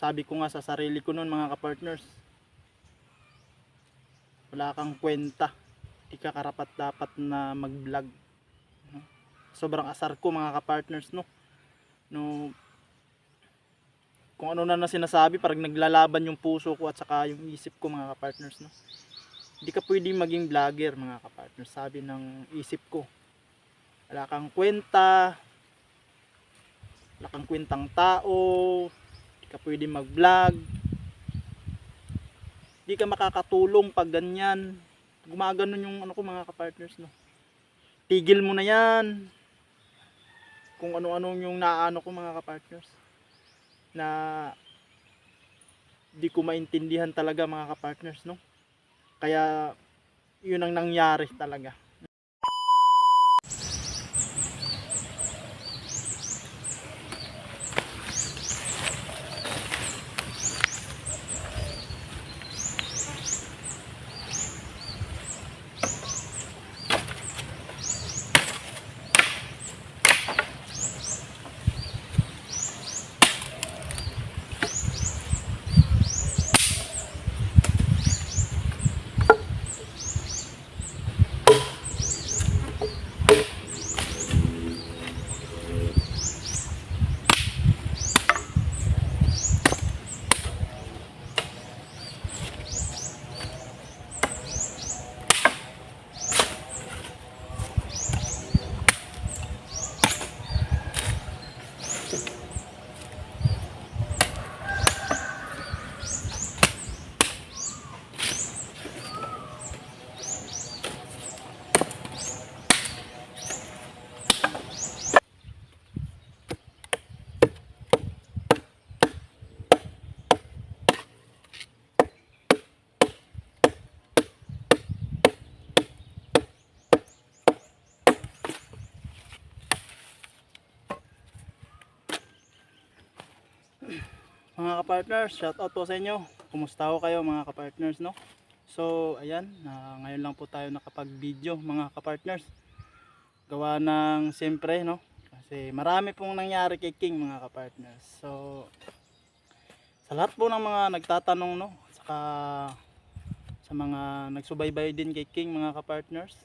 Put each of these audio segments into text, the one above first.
Sabi ko nga sa sarili ko noon mga kapartners, wala kang kwenta, di ka karapat dapat na mag vlog, no? Sobrang asar ko mga kapartners, no, kung ano na sinasabi, parang naglalaban yung puso ko at saka yung isip ko mga kapartners, no. Hindi ka pwedeng maging vlogger mga kapartners, sabi ng isip ko. Wala kang kwenta, wala kang kwentang tao, hindi ka pwedeng mag vlog, hindi ka makakatulong pag ganyan. Gumaganon yung ano ko mga kapartners, no. Tigil mo na yan. Kung ano-ano yung naano ko mga kapartners, na di ko maintindihan talaga mga kapartners, no. Kaya yun ang nangyari talaga. Mga kapartners, shout out po sa inyo. Kumusta ho kayo mga kapartners, no? So, ayan, ngayon lang po tayo nakapag-video mga kapartners. Gawa ng siyempre, no? Kasi marami pong nangyari kay King mga kapartners. So, sa lahat po ng mga nagtatanong, no? Saka sa mga nagsubaybay din kay King mga kapartners,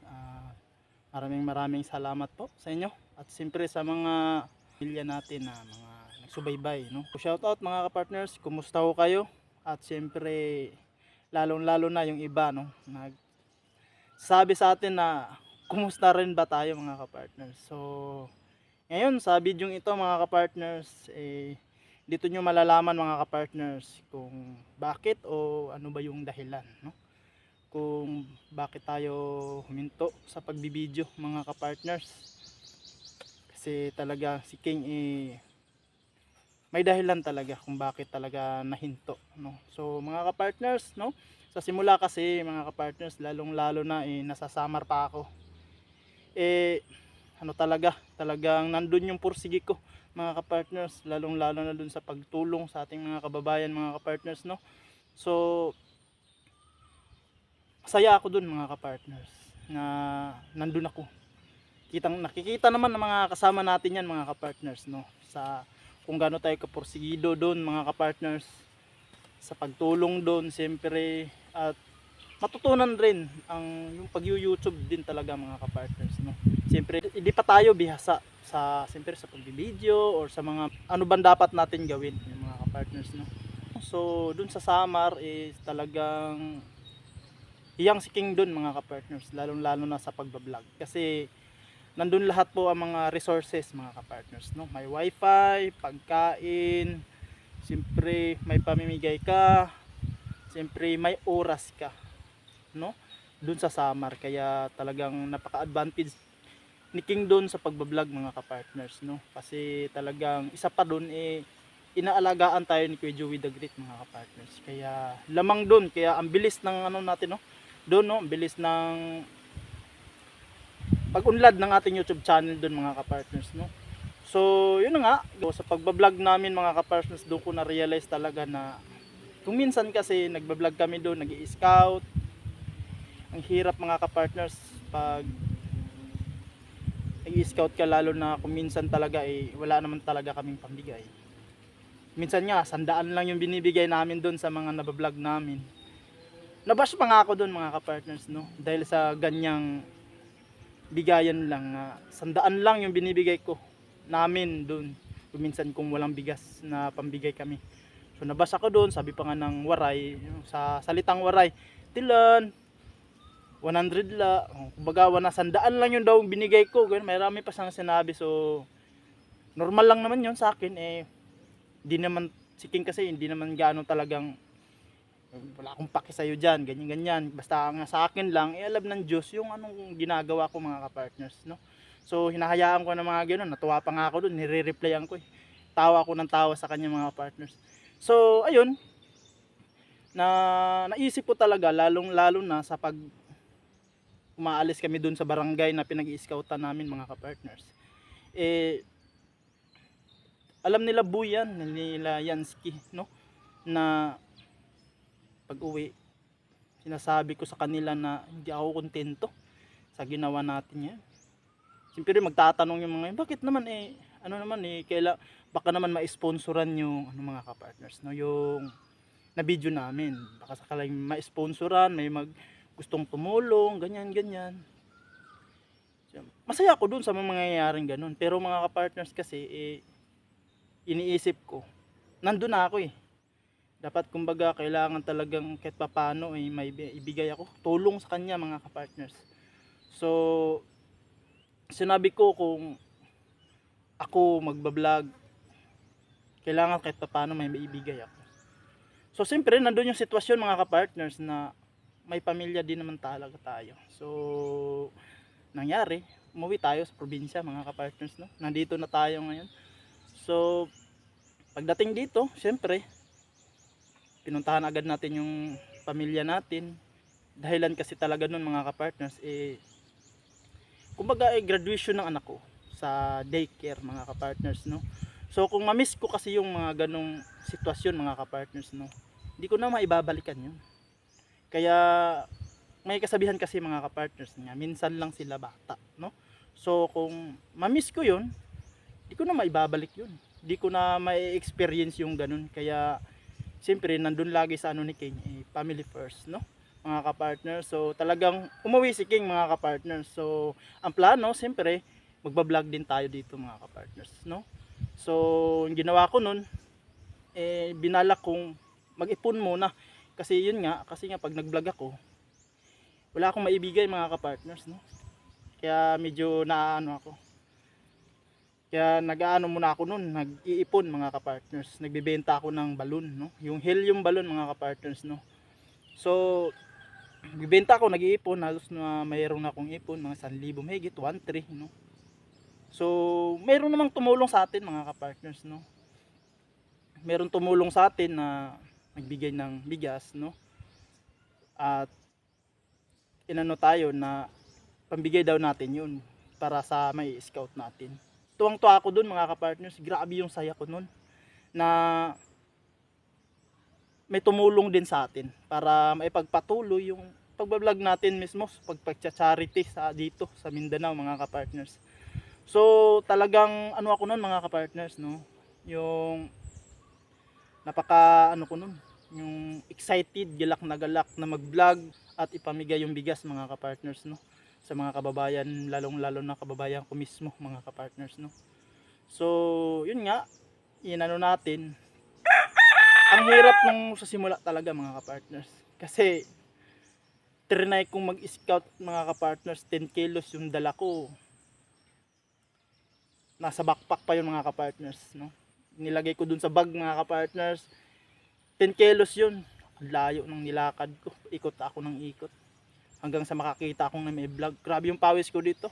maraming salamat po sa inyo. At siyempre sa mga pamilya natin na mga nagsubaybay, no? Shout out mga kapartners, kumusta ho kayo? At siyempre lalong-lalo na yung iba, no, nagsabi sa atin na kumusta rin ba tayo mga kapartners. So ngayon sa video ito mga kapartners, dito nyo malalaman mga kapartners kung bakit o ano ba yung dahilan, no, kung bakit tayo huminto sa pagbibideo mga kapartners. Kasi talaga si King may dahilan talaga kung bakit talaga nahinto, no. So mga kapartners, no, sa simula kasi mga kapartners, lalong lalo na nasa summer pa ako, ano talagang nandun yung pursige ko mga kapartners, lalong lalo na dun sa pagtulong sa ating mga kababayan mga kapartners, no. So masaya ako dun mga kapartners na nandun ako. Nakikita naman ng mga kasama natin yan mga kapartners, no, sa kung gaano tayo kapursigido doon mga kapartners sa pagtulong doon siyempre, at matutunan rin ang yung pag-YouTube din talaga mga kapartners, no. Siyempre hindi pa tayo bihasa sa siyempre sa pagbibideo or sa mga ano bang dapat natin gawin yung mga kapartners, no. So doon sa Samar is talagang hiyang si King doon mga kapartners, lalong lalo na sa pagbablog kasi nandun lahat po ang mga resources mga kapartners, no. May wifi, pagkain, siyempre may pamimigay ka, siyempre may oras ka, no, dun sa Samar. Kaya talagang napaka-advantage ni King dun sa pagbablog mga kapartners, no. Kasi talagang isa pa dun inaalagaan tayo ni Kuya Joey the Great mga kapartners. Kaya lamang dun, kaya ang bilis ng ano natin, no, dun, no, ang bilis ng pag-unlad ng ating YouTube channel doon mga kapartners, no. So yun na nga, sa pagbablog namin mga kapartners, doon ko na-realize talaga na kung minsan kasi nagbablog kami doon, nag-i-scout, ang hirap mga kapartners pag nag-i-scout ka, lalo na kung minsan talaga wala naman talaga kaming pambigay. Minsan nga, 100 lang yung binibigay namin doon sa mga nabablog namin. Nabash pa nga ako doon mga kapartners, no? Dahil sa ganyang bigayan lang na 100 lang yung binibigay ko namin doon. Minsan kung walang bigas na pambigay kami. So nabasa ko doon, sabi pa nga ng waray, sa salitang waray, Tilan, 100 la, kumbaga 100 lang yung daw binigay ko. May rami pa siyang sinabi, so normal lang naman yun sa akin. Di naman, si King kasi hindi naman gaano talagang wala akong paki sa'yo dyan, ganyan-ganyan. Basta nga sa akin lang, alam ng Diyos yung anong ginagawa ko mga kapartners, no? So, hinahayaan ko na mga gano'n. Natuwa pa nga ako doon, nire-replyan ko eh. Tawa ako ng tawa sa kanya mga partners. So, ayun, naisip ko talaga, lalong-lalo na sa pag umaalis kami doon sa barangay na pinag-i-scoutan namin mga kapartners. Alam nila Buyan, nila Yansky, no? Na pag uwi, sinasabi ko sa kanila na hindi ako kontento sa ginawa natin yan. Siyempre magtatanong yung mga yun, bakit naman baka naman ma-sponsoran yung mga kapartners, no? Yung na video namin, baka sakaling ma-sponsoran, may gustong tumulong, ganyan. Masaya ako dun sa mga mangyayaring ganun, pero mga kapartners kasi, iniisip ko, nandun na ako eh. Dapat kumbaga kailangan talagang kahit papano may ibigay ako tulong sa kanya mga kapartners. So sinabi ko kung ako magbablog, kailangan kahit papano may maibigay ako. So siyempre nandun yung sitwasyon mga kapartners na may pamilya din naman talaga tayo. So nangyari, umuwi tayo sa probinsya mga kapartners, no? Nandito na tayo ngayon. So pagdating dito, siyempre pinuntahan agad natin yung pamilya natin. Dahilan kasi talaga nun mga kapartners, kumbaga graduation ng anak ko sa daycare mga kapartners, no? So kung ma-miss ko kasi yung mga ganong sitwasyon mga kapartners, no, hindi ko na maibabalikan yun. Kaya may kasabihan kasi mga kapartners nga, minsan lang sila bata, no? So kung ma-miss ko yun, hindi ko na maibabalik yun. Hindi ko na ma-experience yung ganun. Kaya siyempre nandun lagi sa ni King, family first, no mga kapartner. So talagang umuwi si King mga kapartner. So ang plano siyempre magba-vlog din tayo dito mga kapartners, no? So yung ginawa ko nun, binalak kong mag-ipon muna kasi yun nga, kasi nga pag nag-vlog ako wala akong maibigay mga kapartners, no? Kaya medyo naano ako. Kaya nag-aano muna ako noon, nag-iipon mga kapartners. Nagbebenta ako ng balon, no? Yung helium balon mga kapartners, no? So, nagbebenta ako, nag-iipon, halos na mayroon na akong ipon, mga 1,000 mahigit, 1,300, no? So, mayroon namang tumulong sa atin mga kapartners, no? Mayroon tumulong sa atin na nagbigay ng bigas, no? At inano tayo na pambigay daw natin yun para sa may scout natin. Tuwang-tuwa ako dun mga kapartners, grabe yung saya ko nun na may tumulong din sa atin para maipagpatuloy yung pagbablog natin mismo, pagpagcha-charity sa dito sa Mindanao mga kapartners. So talagang ano ako nun mga kapartners, no? Yung napaka ko nun, yung excited, galak na mag-vlog at ipamigay yung bigas mga kapartners, no? Sa mga kababayan, lalong-lalo na kababayan ko mismo mga kapartners, no? So yun nga, inano natin. Ang hirap nung sa simula talaga mga kapartners, kasi trinay kong mag-scout mga kapartners, 10 kilos yung dala ko, nasa backpack pa yun mga kapartners, no? Nilagay ko dun sa bag mga kapartners, 10 kilos yun. Ang layo ng nilakad ko, ikot ako ng ikot hanggang sa makakita akong may vlog. Grabe yung pawis ko dito.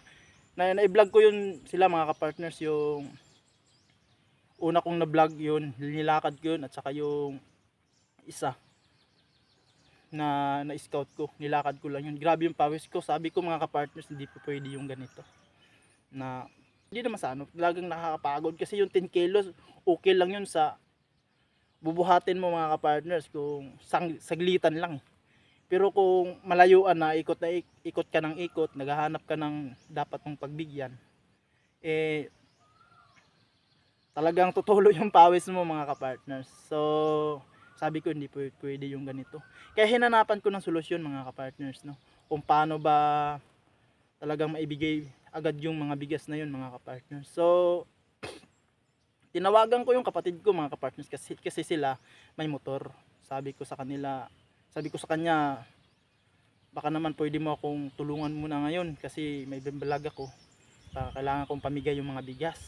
Na-vlog ko yun sila mga kapartners, yung una kong na-vlog yun, nilakad ko yun, at saka yung isa na na-scout ko, nilakad ko lang yun. Grabe yung pawis ko. Sabi ko mga kapartners, hindi po pwede yung ganito. Na hindi naman sa ano, talagang nakakapagod kasi yung 10 kilos, okay lang yun sa bubuhatin mo mga kapartners kung saglitan lang. Pero kung malayuan na ikot ka ng ikot, naghahanap ka ng dapat mong pagbigyan, talagang tutulo yung pawis mo mga kapartners. So sabi ko hindi pwede yung ganito. Kaya hinanapan ko ng solusyon mga kapartners, no? Kung paano ba talagang maibigay agad yung mga bigas na yun mga kapartners. So tinawagan ko yung kapatid ko mga kapartners kasi sila may motor. Sabi ko sa kanya, baka naman pwede mo akong tulungan muna ngayon kasi may vlog ako. Kailangan kong pamigay yung mga bigas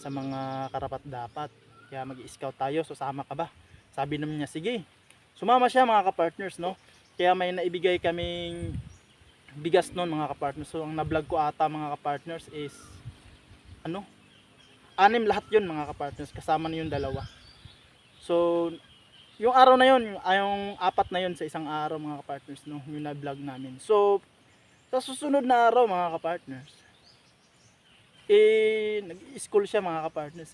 sa mga karapat dapat. Kaya mag-i-scout tayo, susama ka ba? Sabi naman niya, sige. Sumama siya mga kapartners, no? Kaya may naibigay kaming bigas noon mga kapartners. So ang na-vlog ko ata mga kapartners is ano? 6 lahat yun mga kapartners, kasama na yung dalawa. So yung araw na yun, yung 4 na yun sa isang araw mga kapartners, no? Yung na-vlog namin. So sa susunod na araw mga kapartners, nag-school siya mga kapartners,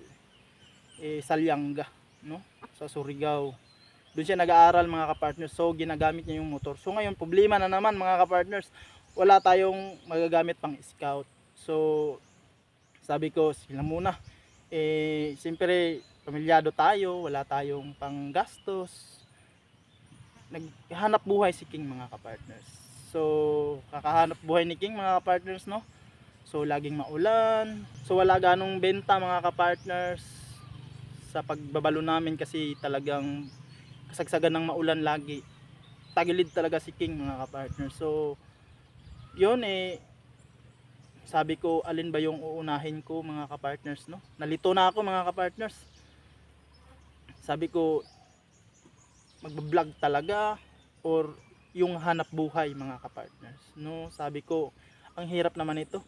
sa Lianga, no? Sa Surigao. Doon siya nag-aaral mga kapartners. So ginagamit niya yung motor. So ngayon problema na naman mga kapartners, wala tayong magagamit pang scout. So sabi ko sila muna, siyempre pamilyado tayo, wala tayong panggastos. Naghanap buhay si King mga kapartners. So kakahanap buhay ni King mga kapartners, no? So laging maulan. So wala ganong benta mga kapartners sa pagbabalo namin kasi talagang kasagsagan ng maulan lagi. Tagilid talaga si King mga kapartners. So yun sabi ko alin ba yung uunahin ko mga kapartners, no? Nalito na ako mga kapartners. Sabi ko magbablog talaga or yung hanap buhay mga kapartners, no? Sabi ko ang hirap naman ito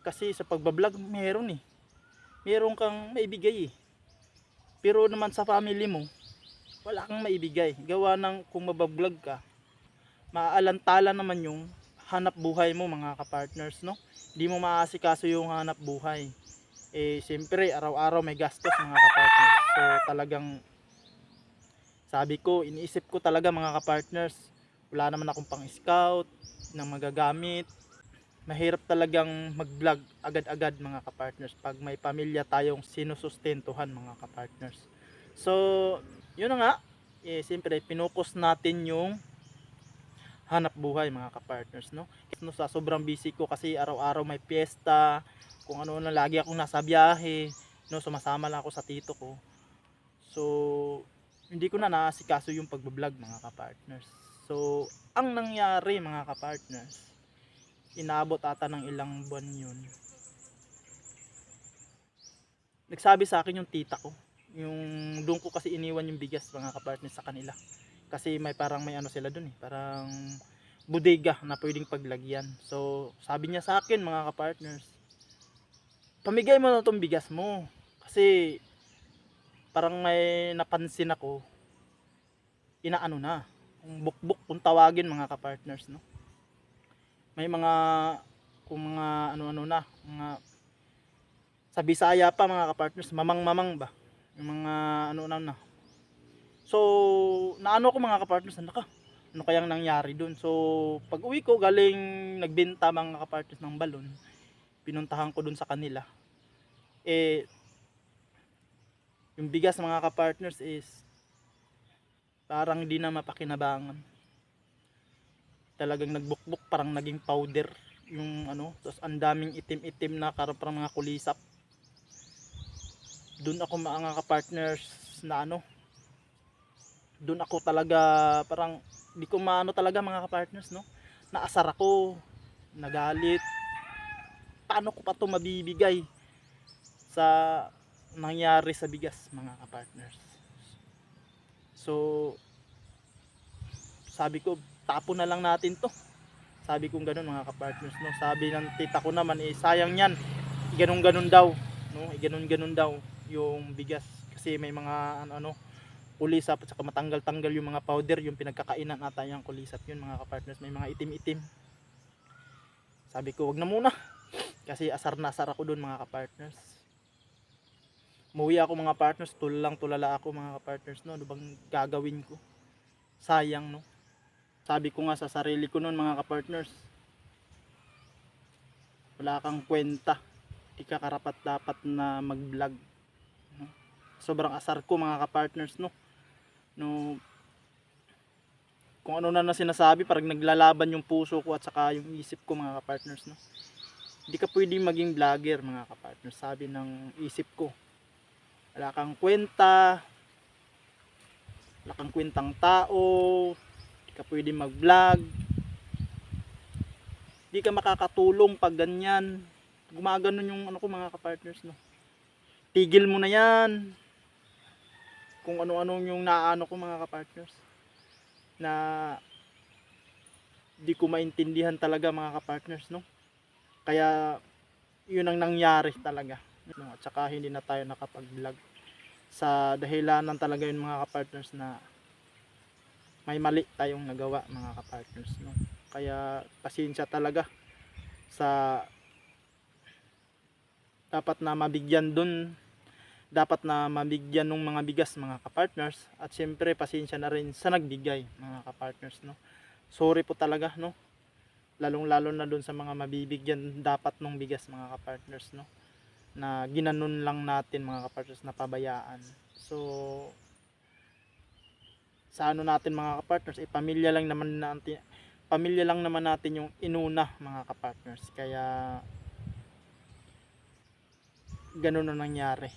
kasi sa pagbablog meron kang maibigay pero naman sa family mo wala kang maibigay. Gawa ng kung mabablog ka, maaalantala naman yung hanap buhay mo mga kapartners, no? Hindi mo maasikaso yung hanap buhay. Siyempre araw-araw may gastos mga kapartners. So talagang sabi ko, iniisip ko talaga mga kapartners, wala naman akong pang scout ng magagamit. Mahirap talagang mag-vlog agad-agad mga kapartners pag may pamilya tayong sinusustentuhan mga kapartners. So yun na nga, siyempre pinukus natin yung hanap buhay mga kapartners, no? Sa sobrang busy ko kasi araw-araw may piyesta, kung ano na, lagi akong nasa biyahe, no? Sumasama lang ako sa tito ko. So hindi ko na naasikaso yung pagbablog mga kapartners. So ang nangyari mga kapartners, inabot ata ng ilang buwan yun. Nagsabi sa akin yung tita ko, yung doon ko kasi iniwan yung bigas mga kapartners sa kanila. Kasi may ano sila dun parang bodega na pwedeng paglagyan. So sabi niya sa akin mga kapartners, pamigay mo na tong bigas mo kasi parang may napansin ako, inaano na, bukbuk kung tawagin mga kapartners, no? May mga kung mga ano-ano na, mga sa Bisaya pa mga kapartners, mamang-mamang ba, yung mga ano. So naano ko mga kapartners, ano kayang nangyari dun. So pag uwi ko galing nagbenta mga kapartners ng balon, pinuntahan ko dun sa kanila, yung bigas mga kapartners is parang di na mapakinabangan. Talagang nagbukbuk, parang naging powder yung ano, tapos ang daming itim-itim na parang mga kulisap. Doon ako mga kapartners na doon ako talaga parang di ko maano talaga mga kapartners, no? Naasar ako, nagalit. Paano ko pa to mabibigay sa nangyari sa bigas mga kapartners? So sabi ko tapon na lang natin to. Sabi kong ganun mga kapartners, no? Sabi ng tita ko naman sayang yan, ganun daw, no? Ganun daw yung bigas kasi may mga kulisap at saka matanggal-tanggal yung mga powder, yung pinagkakainan ata yung kulisap yun mga kapartners, may mga itim-itim. Sabi ko wag na muna kasi asar na asar ako dun mga kapartners. Umuwi ako mga partners, tulala ako mga kapartners, no? Ano bang gagawin ko? Sayang, no? Sabi ko nga sa sarili ko noon mga kapartners, wala kang kwenta, ikakarapat dapat na mag-vlog sobrang asar ko mga kapartners, no. No, kung ano na sinasabi, parang naglalaban yung puso ko at saka yung isip ko mga kapartners, no. Hindi ka pwedeng maging vlogger mga kapartners, sabi ng isip ko. Wala kang kwenta, wala kang kwentang tao, hindi ka pwedeng mag-vlog, hindi ka makakatulong pag ganyan. Gumaganon yung ano ko mga kapartners, no. Tigil mo na yan. Kung ano-ano yung naano ko mga kapartners, na di ko maintindihan talaga mga kapartners, no. Kaya yun ang nangyari talaga, no? At saka hindi na tayo nakapag-vlog sa dahilanan talaga yun mga kapartners, na may mali tayong nagawa mga kapartners, no. Kaya pasensya talaga sa dapat na mabigyan ng mga bigas mga kapartners, at syempre pasensya na rin sa nagbigay mga kapartners, no. Sorry po talaga, no, lalong lalo na dun sa mga mabibigyan dapat ng bigas mga kapartners, no, na ginanon lang natin mga kapartners, na pabayaan. So sa ano natin mga kapartners, pamilya lang naman natin yung inuna mga kapartners, kaya ganun na nangyari.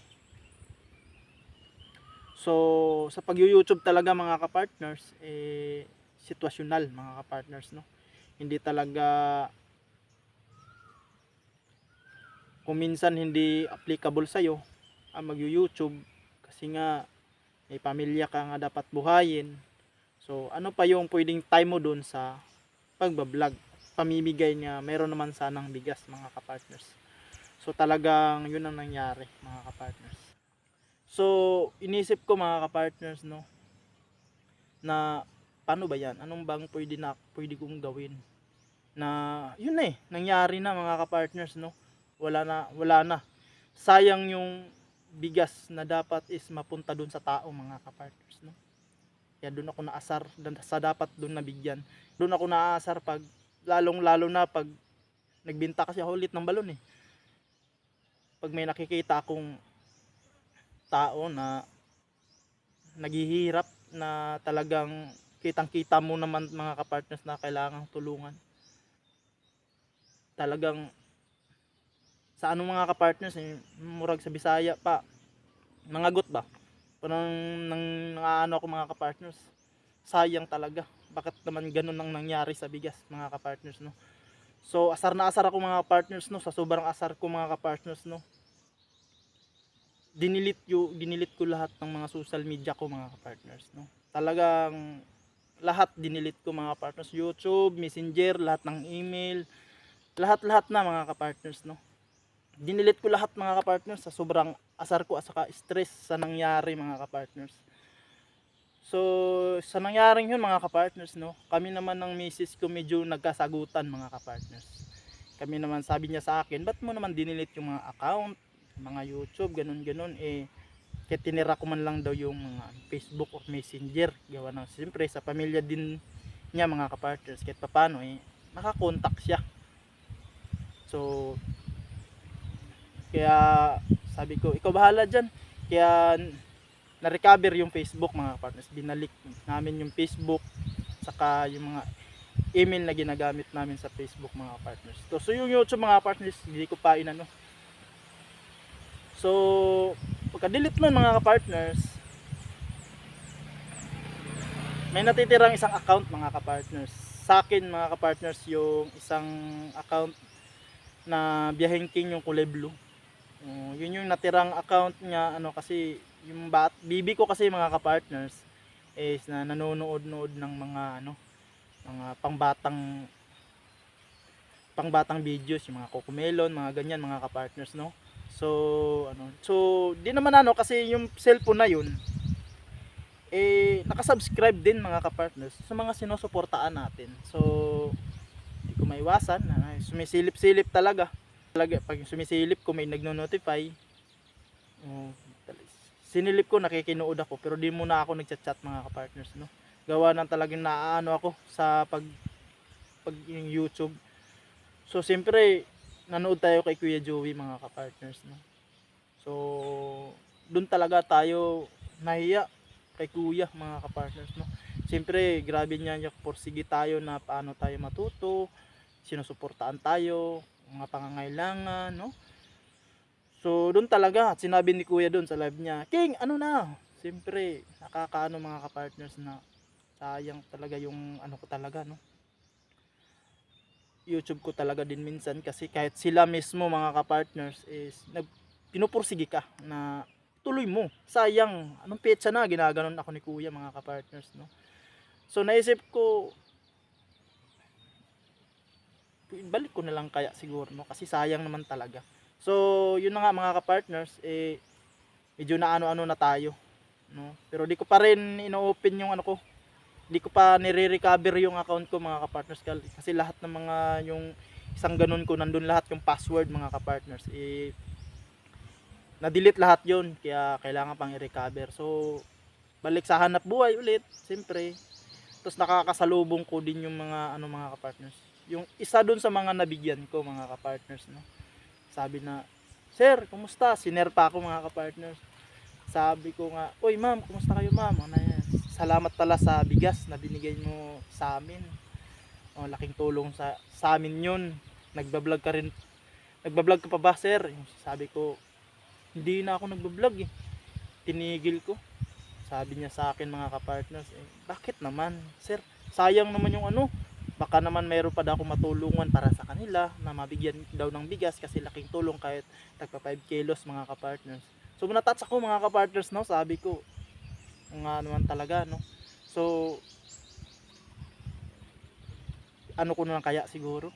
So sa pag-YouTube talaga mga kapartners, situasyonal mga kapartners, no. Hindi talaga, kung minsan hindi applicable sa'yo ang mag-YouTube, kasi nga may pamilya ka nga dapat buhayin. So ano pa yung pwedeng time mo dun sa pagbablog, pamimigay niya, mayroon naman sanang bigas mga kapartners. So talagang yun ang nangyari mga kapartners. So inisip ko mga kapartners, no, na paano ba yan, anong bang pwede kong gawin, na yun nangyari na mga kapartners, no. Wala na, sayang yung bigas na dapat is mapunta dun sa tao mga kapartners, no. Kaya dun ako naasar sa dapat dun nabigyan. Dun ako naasar pag lalo na pag nagbenta kasi ako ulit ng balon pag may nakikita akong tao na naghihirap, na talagang kitang kita mo naman mga kapartners na kailangang tulungan, talagang sa ano mga kapartners, murag sa Bisaya pa, mangagot ba, parang ano ako mga kapartners, sayang talaga, bakit naman ganun ang nangyari sa bigas mga kapartners, no. So asar na asar ako mga kapartners, no, sa sobrang asar ko mga kapartners, no, dinilit ko lahat ng mga social media ko mga kapartners, no. Talagang lahat dinilit ko mga partners, YouTube, Messenger, lahat ng email, lahat na mga kapartners, no. Dinilit ko lahat mga kapartners sa sobrang asar ko at saka stress sa nangyari mga kapartners. So sa nangyaring yun mga kapartners, no, kami naman ng misis ko medyo nagkasagutan mga kapartners. Kami naman, sabi niya sa akin, ba't mo naman dinilit yung mga account, mga YouTube, ganun kaya tinira ko man lang daw yung mga Facebook or Messenger, gawa ng siyempre sa pamilya din niya mga kapartners, kahit papano makakontak siya. So kaya sabi ko, ikaw bahala dyan. Kaya na-recover yung Facebook mga kapartners, binalik namin yung Facebook saka yung mga email na ginagamit namin sa Facebook mga partners. So yung YouTube mga partners, hindi ko pa inano. So pagka-delete nun mga partners, may natitirang isang account mga ka-partners. Sa akin mga ka-partners, yung isang account na Biyaheng King, yung kulay blue. Yun yung natirang account niya, kasi yung bibi ko kasi mga ka-partners is na nanonood ng mga mga pangbatang videos, yung mga Cocomelon, mga ganyan mga ka-partners, no. So di naman kasi yung cellphone na yun nakasubscribe din mga ka-partners sa mga sinusuportaan natin. So hindi ko maiwasan na sumisilip-silip talaga pag sumisilip ko may nagno-notify. Sinilip ko, nakikinood ako, pero di muna ako nagchat-chat mga ka-partners, no. Gawa ng talagang naaano ako sa pag yung YouTube. So siyempre nanood tayo kay Kuya Joey mga ka-partners, no. So doon talaga tayo nahiya kay kuya mga kapartners, no. Siyempre grabe niya yung porsige tayo na paano tayo matuto, sinusuportaan tayo, mga pangangailangan, no. So doon talaga at sinabi ni kuya doon sa live niya, King ano na, siyempre nakakaano mga kapartners na sayang talaga yung ano ko talaga, no, YouTube ko talaga din minsan kasi kahit sila mismo mga kapartners is pinupursige ka na tuloy mo. Sayang, anong petsa na ginaganon ako ni kuya mga kapartners, no. So naisip ko balik ko na lang kaya siguro, no, kasi sayang naman talaga. So yun na nga mga kapartners, medyo na ano-ano na tayo, no. Pero di ko pa rin ino-open yung ano ko, di ko pa nire-recover yung account ko mga kapartners kasi lahat ng mga yung isang ganun ko nandun lahat yung password mga kapartners, na-delete lahat yun kaya kailangan pang i-recover. So balik sa hanap buhay ulit siyempre, tapos nakakasalubong ko din yung mga ano mga kapartners, yung isa dun sa mga nabigyan ko mga kapartners, no, sabi na, sir kumusta, siner pa ako mga kapartners. Sabi ko nga, uy ma'am kumusta kayo ma'am, ano yan, salamat pala sa bigas na binigay mo sa amin. Oh, laking tulong sa amin yun. Nagbablog ka rin. Nagbablog ka pa ba, sir? Sabi ko, hindi na ako nagbablog eh. Tinigil ko. Sabi niya sa akin mga kapartners, bakit naman, sir? Sayang naman yung ano. Baka naman mayroon pa daw ako matulungan para sa kanila na mabigyan daw ng bigas kasi laking tulong kahit tagpa 5 kilos mga kapartners. So natats ako mga kapartners, no, sabi ko, nga naman talaga, no. So ano ko na lang kaya siguro,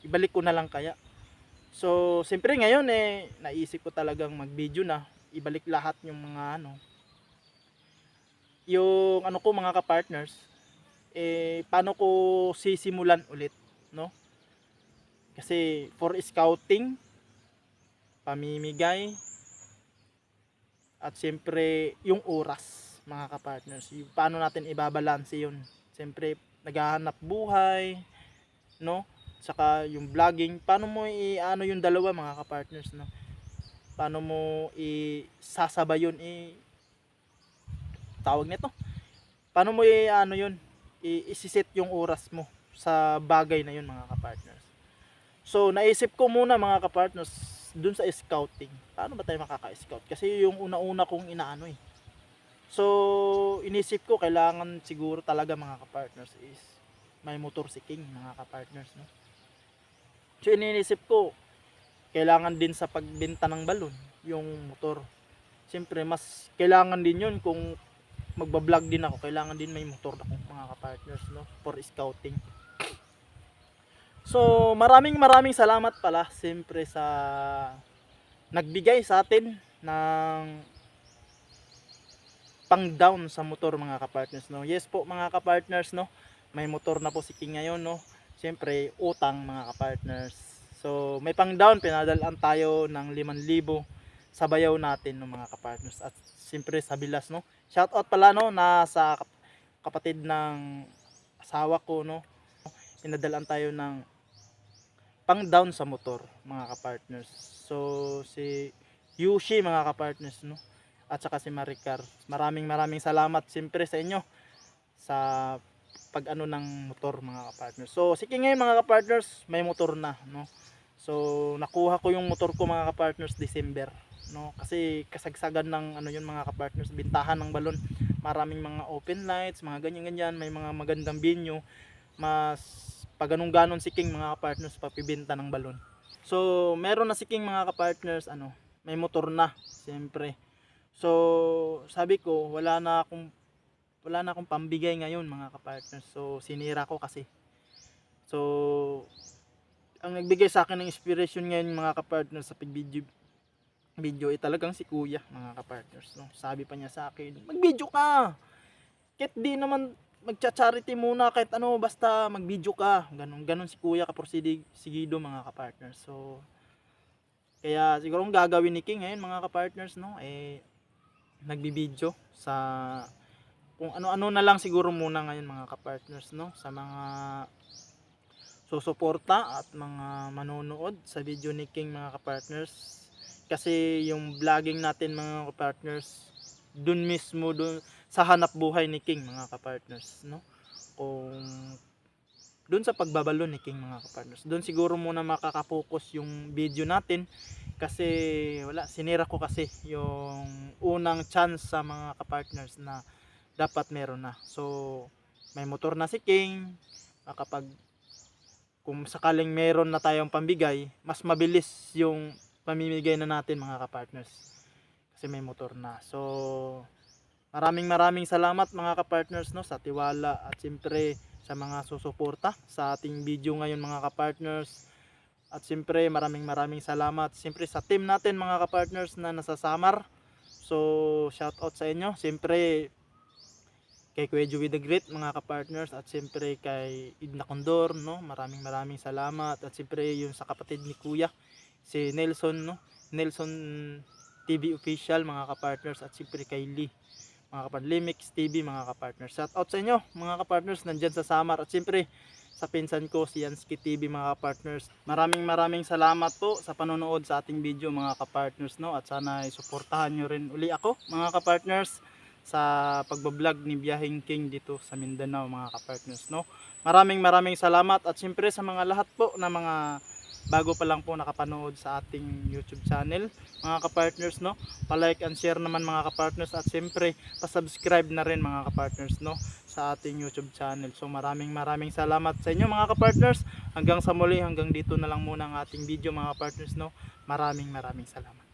ibalik ko na lang kaya. So siyempre ngayon naisip ko talagang mag video na, ibalik lahat yung mga ano, yung ano ko mga kapartners, paano ko sisimulan ulit, no, kasi for scouting, pamimigay, at siyempre yung oras mga kapartners, yung paano natin ibabalanse yun. Siyempre naghahanap buhay, no, saka yung vlogging, paano mo i-ano yung dalawa mga kapartners, no, paano mo isasabay yun, tawag nito, paano mo i-ano yun, isiset yung oras mo sa bagay na yun mga kapartners. So naisip ko muna mga kapartners dun sa scouting, paano ba tayo makaka-scout kasi yung una-una kong inaano So inisip ko kailangan siguro talaga mga kapartners is may motor si King mga kapartners, no. So iniisip ko kailangan din sa pagbenta ng balon yung motor. Siyempre mas kailangan din yun kung magba-vlog din ako, kailangan din may motor ako mga kapartners, no, for scouting. So maraming salamat pala siyempre sa nagbigay sa atin ng pang down sa motor mga kapartners, no. Yes po mga kapartners, no, may motor na po si King ngayon, no. Siyempre utang mga kapartners. So may pang down, pinadalaan tayo ng 5,000 sa bayaw natin no mga kapartners. At siyempre sa bilas, no. Shout out pala, no, na sa kapatid ng asawa ko, no. Pinadalaan tayo ng pang down sa motor mga kapartners. So si Yushi mga kapartners, no, at saka si Maricar, maraming salamat siyempre sa inyo sa pag ano ng motor mga kapartners. So sige ngayon mga kapartners, may motor na, no. So nakuha ko yung motor ko mga kapartners December, no, kasi kasagsagan ng ano yun mga kapartners, bintahan ng balon, maraming mga open lights, mga ganyan, may mga magandang venue, mas pag ganon si King mga kapartners papibenta ng balon. So meron na si King mga kapartners, ano, may motor na siyempre. So sabi ko wala na akong pambigay ngayon mga kapartners. So sinira ko kasi. So ang nagbigay sa akin ng inspiration ngayon mga kapartners sa pag-video talagang si Kuya mga kapartners, no. Sabi pa niya sa akin, mag-video ka. Kahit di naman magcha-charity muna, kahit ano basta mag-video ka. Ganon si Kuya Kaporsigido mga kapartners. So kaya siguro ang gagawin ni King ngayon mga kapartners, no, nagbibideo sa kung ano-ano na lang siguro muna ngayon mga kapartners, no, sa mga susuporta at mga manonood sa video ni King mga kapartners. Kasi yung vlogging natin mga kapartners, dun mismo dun sa hanap buhay ni King mga kapartners, no? Kung dun sa pagbabalo ni King mga kapartners, dun siguro muna makakapokus yung video natin kasi wala, sinira ko kasi yung unang chance sa mga kapartners na dapat meron na. So may motor na si King, kapag kung sakaling meron na tayong pambigay, mas mabilis yung pamimigay na natin mga kapartners kasi may motor na. So maraming salamat mga kapartners, no, sa tiwala at siyempre sa mga susuporta sa ating video ngayon mga kapartners. At siyempre maraming salamat siyempre sa team natin mga kapartners na nasa Samar. So shout out sa inyo siyempre kay Kuya Joey the Great mga kapartners, at siyempre kay Idna Condor, no, maraming salamat. At siyempre yung sa kapatid ni Kuya si Nelson, no, Nelson TV official mga kapartners, at siyempre kay Lee mga kapartners, Limix TV mga kapartners. Shout out sa inyo mga kapartners nandyan sa Samar, at siyempre sa pinsan ko si Yansky TV mga kapartners. Maraming salamat po sa panonood sa ating video mga kapartners, no, at sana isuportahan nyo rin uli ako mga kapartners sa pagbablog ni Biyaheng King dito sa Mindanao mga kapartners, no. Maraming salamat, at siyempre sa mga lahat po na mga bago pa lang po nakapanood sa ating YouTube channel mga kapartners, no, pa-like and share naman mga kapartners, at siyempre pa-subscribe na rin mga kapartners, no, sa ating YouTube channel. So maraming salamat sa inyo mga kapartners. Hanggang sa muli, hanggang dito na lang muna ang ating video mga kapartners, no. Maraming salamat.